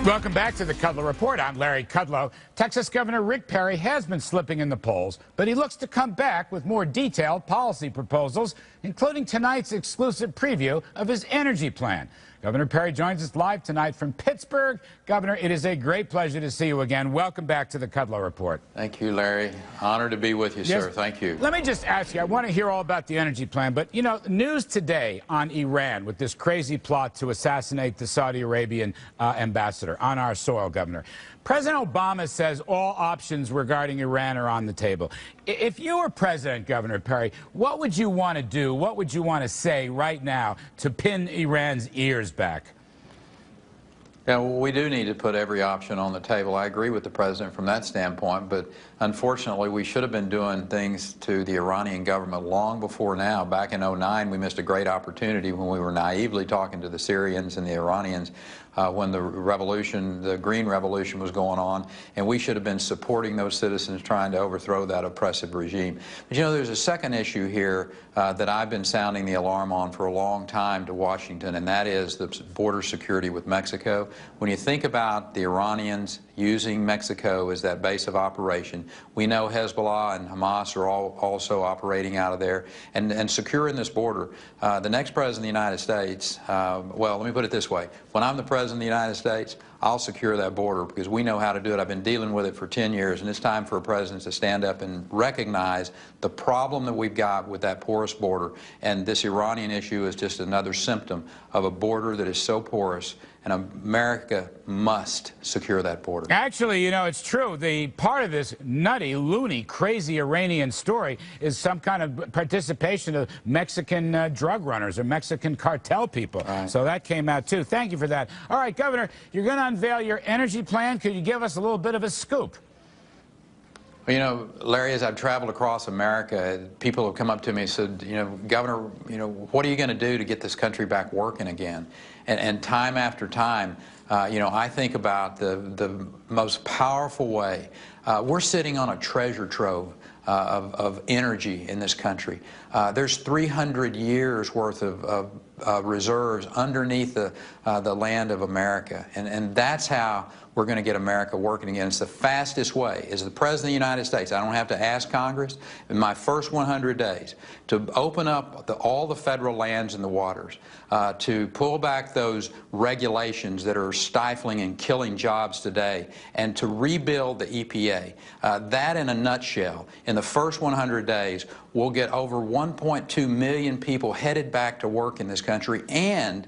Welcome back to the Kudlow Report. I'm Larry Kudlow. Texas Governor Rick Perry has been slipping in the polls, but he looks to come back with more detailed policy proposals, including tonight's exclusive preview of his energy plan. Governor Perry joins us live tonight from Pittsburgh. Governor, it is a great pleasure to see you again. Welcome back to the Kudlow Report. Thank you, Larry. Honored to be with you, sir. Thank you. Let me just ask you, I want to hear all about the energy plan, but, you know, news today on Iran with this crazy plot to assassinate the Saudi Arabian ambassador on our soil, Governor. President Obama says all options regarding Iran are on the table. If you were president, Governor Perry, what would you want to do? What would you want to say right now to pin Iran's ears back? Yeah, well, we do need to put every option on the table. I agree with the president from that standpoint, but unfortunately we should have been doing things to the Iranian government long before now. Back in '09, we missed a great opportunity when we were naively talking to the Syrians and the Iranians when the revolution, the Green Revolution, was going on, and we should have been supporting those citizens trying to overthrow that oppressive regime. But you know, there's a second issue here that I've been sounding the alarm on for a long time to Washington, and that is the border security with Mexico. When you think about the Iranians using Mexico as that base of operation, we know Hezbollah and Hamas are all also operating out of there and securing this border. The next president of the United States, well, let me put it this way. When I'm the president of the United States, I'll secure that border because we know how to do it. I've been dealing with it for 10 years, and it's time for a president to stand up and recognize the problem that we've got with that porous border. And this Iranian issue is just another symptom of a border that is so porous, and America must secure that border. Actually, you know, it's true. The part of this nutty, loony, crazy Iranian story is some kind of participation of Mexican drug runners or Mexican cartel people. Right. So that came out, too. Thank you for that. All right, Governor, you're going to unveil your energy plan. Could you give us a little bit of a scoop? Well, you know, Larry, as I've traveled across America, people have come up to me and said, you know, Governor, you know, what are you going to do to get this country back working again? And time after time, you know, I think about the most powerful way. We're sitting on a treasure trove of energy in this country. There's 300 years worth of reserves underneath the land of America, and that's how we're going to get America working again. It's the fastest way. As the President of the United States, I don't have to ask Congress, in my first 100 days, to open up all the federal lands and the waters, to pull back those regulations that are stifling and killing jobs today, and to rebuild the EPA. That, in a nutshell, in the first 100 days, we'll get over 1.2 million people headed back to work in this country and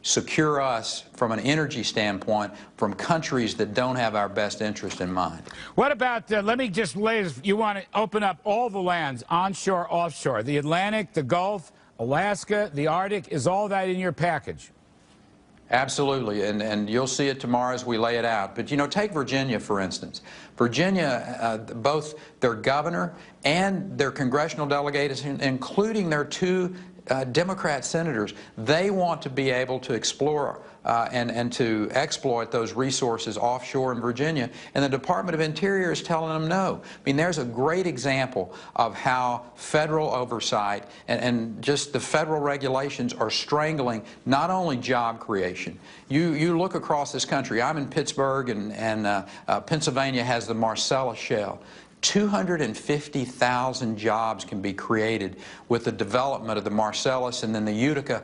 secure us from an energy standpoint from countries that don't have our best interest in mind. What about, let me just lay this, you want to open up all the lands, onshore, offshore, the Atlantic, the Gulf, Alaska, the Arctic, is all that in your package? Absolutely, and you'll see it tomorrow as we lay it out. But, you know, take Virginia, for instance. Virginia, both their governor and their congressional delegates, including their two Democrat senators, they want to be able to explore and to exploit those resources offshore in Virginia, and the Department of Interior is telling them no. I mean, there's a great example of how federal oversight and just the federal regulations are strangling not only job creation. You look across this country. I'm in Pittsburgh, and Pennsylvania has the Marcellus Shale. 250,000 jobs can be created with the development of the Marcellus and then the Utica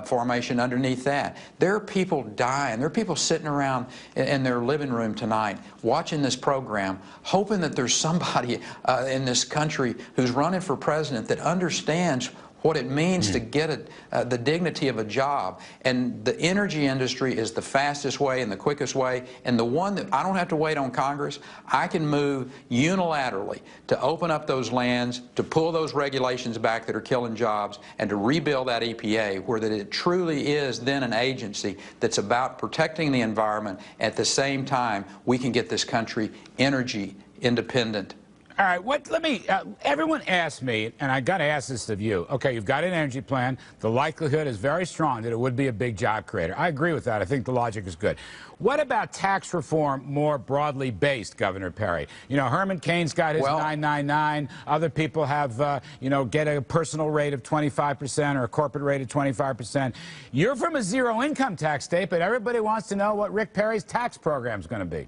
formation underneath that. There are people dying. There are people sitting around in their living room tonight watching this program, hoping that there's somebody in this country who's running for president that understands what it means to get the dignity of a job. And the energy industry is the fastest way and the quickest way, and the one that I don't have to wait on Congress. I can move unilaterally to open up those lands, to pull those regulations back that are killing jobs, and to rebuild that EPA where that it truly is then an agency that's about protecting the environment. At the same time, we can get this country energy independent All right, everyone asks me, and I got to ask this of you. Okay, you've got an energy plan. The likelihood is very strong that it would be a big job creator. I agree with that. I think the logic is good. What about tax reform more broadly based, Governor Perry? You know, Herman Cain's got his 999. Other people have, get a personal rate of 25% or a corporate rate of 25%. You're from a zero income tax state, but everybody wants to know what Rick Perry's tax program is going to be.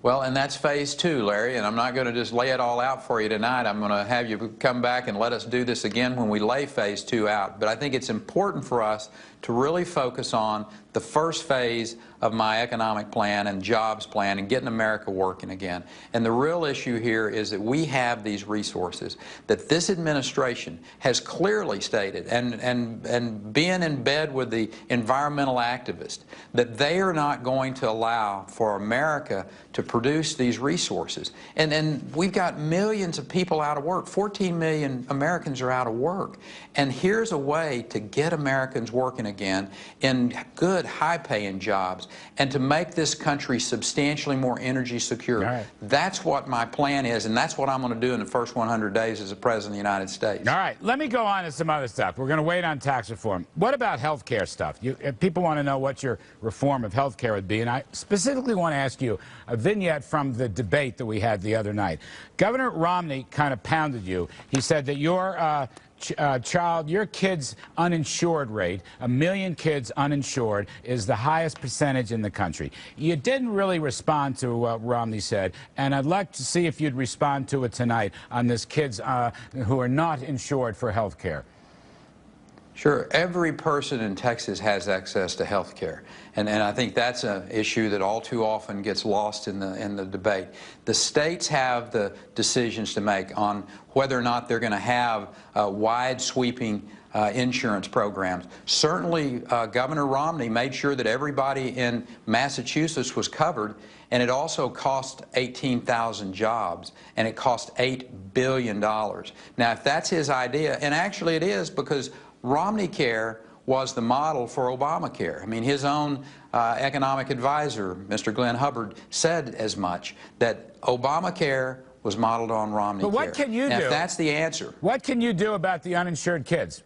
Well, and that's phase two, Larry, and I'm not going to just lay it all out for you tonight. I'm going to have you come back and let us do this again when we lay phase two out. But I think it's important for us to really focus on the first phase of my economic plan and jobs plan and getting America working again. And the real issue here is that we have these resources that this administration has clearly stated, and being in bed with the environmental activists, that they are not going to allow for America to produce these resources. And we've got millions of people out of work. 14 million Americans are out of work. And here's a way to get Americans working again in good, high-paying jobs and to make this country substantially more energy secure. Right. That's what my plan is, and that's what I'm going to do in the first 100 days as a president of the United States. All right, let me go on to some other stuff. We're going to wait on tax reform. What about health care stuff? People want to know what your reform of health care would be, and I specifically want to ask you a vignette from the debate that we had the other night. Governor Romney kind of pounded you. He said that your your kid's uninsured rate, 1 million kids uninsured, is the highest percentage in the country. You didn't really respond to what Romney said, and I'd like to see if you'd respond to it tonight on this kids who are not insured for health care. Sure. Every person in Texas has access to health care. And I think that's an issue that all too often gets lost in the debate. The states have the decisions to make on whether or not they're going to have wide sweeping insurance programs. Certainly, Governor Romney made sure that everybody in Massachusetts was covered, and it also cost 18,000 jobs, and it cost $8 billion. Now, if that's his idea, and actually it is, because Romney Care was the model for Obamacare. I mean, his own economic advisor, Mr. Glenn Hubbard, said as much, that Obamacare was modeled on Romney Care. But what can you do? If that's the answer. What can you do about the uninsured kids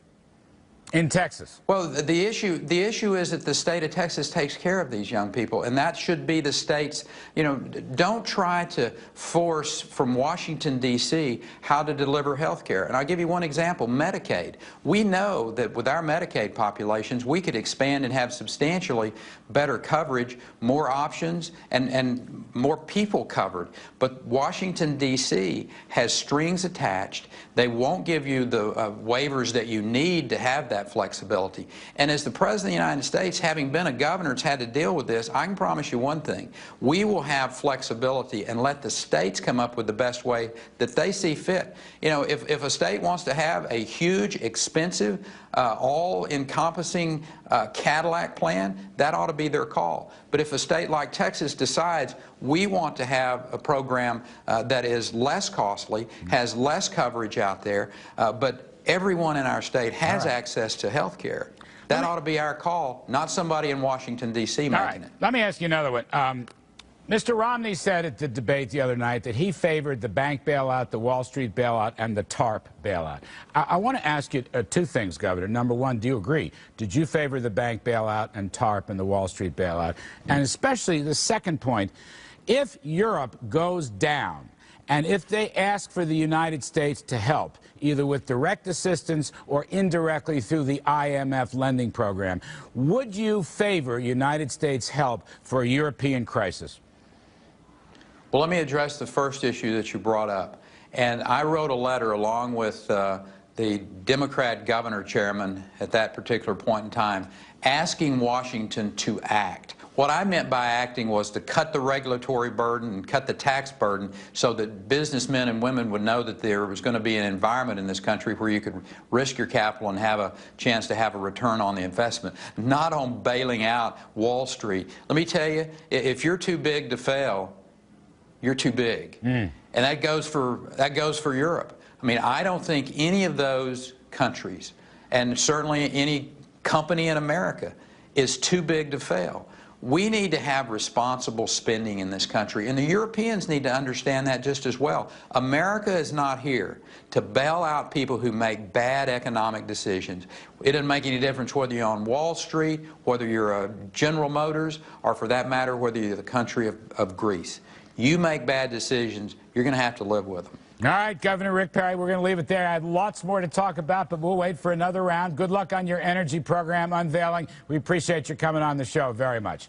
in Texas? Well, the issue is that the state of Texas takes care of these young people, and that should be the state's. Don't try to force from Washington, D.C. how to deliver health care. And I'll give you one example, Medicaid. We know that with our Medicaid populations, we could expand and have substantially better coverage, more options, and more people covered. But Washington, D.C. has strings attached. They won't give you the waivers that you need to have that flexibility. And as the President of the United States, having been a governor that's had to deal with this, I can promise you one thing. We will have flexibility and let the states come up with the best way that they see fit. If a state wants to have a huge, expensive, all-encompassing Cadillac plan, that ought to be their call. But if a state like Texas decides we want to have a program that is less costly, has less coverage out there, but everyone in our state has access to health care, that ought to be our call, not somebody in Washington, D.C. making it. Let me ask you another one. Mr. Romney said at the debate the other night that he favored the bank bailout, the Wall Street bailout, and the TARP bailout. I want to ask you two things, Governor. Number one, do you agree? Did you favor the bank bailout and TARP and the Wall Street bailout? And especially the second point, if Europe goes down, and if they ask for the United States to help, either with direct assistance or indirectly through the IMF lending program, would you favor United States help for a European crisis? Well, let me address the first issue that you brought up. And I wrote a letter along with the Democrat governor chairman at that particular point in time, asking Washington to act. What I meant by acting was to cut the regulatory burden and cut the tax burden so that businessmen and women would know that there was going to be an environment in this country where you could risk your capital and have a chance to have a return on the investment, not on bailing out Wall Street. Let me tell you, if you're too big to fail, you're too big. And that goes for Europe. I mean, I don't think any of those countries, and certainly any company in America, is too big to fail. We need to have responsible spending in this country, and the Europeans need to understand that just as well. America is not here to bail out people who make bad economic decisions. It doesn't make any difference whether you're on Wall Street, whether you're a General Motors, or for that matter, whether you're the country of Greece. You make bad decisions, you're going to have to live with them. All right, Governor Rick Perry, we're going to leave it there. I have lots more to talk about, but we'll wait for another round. Good luck on your energy program unveiling. We appreciate you coming on the show very much.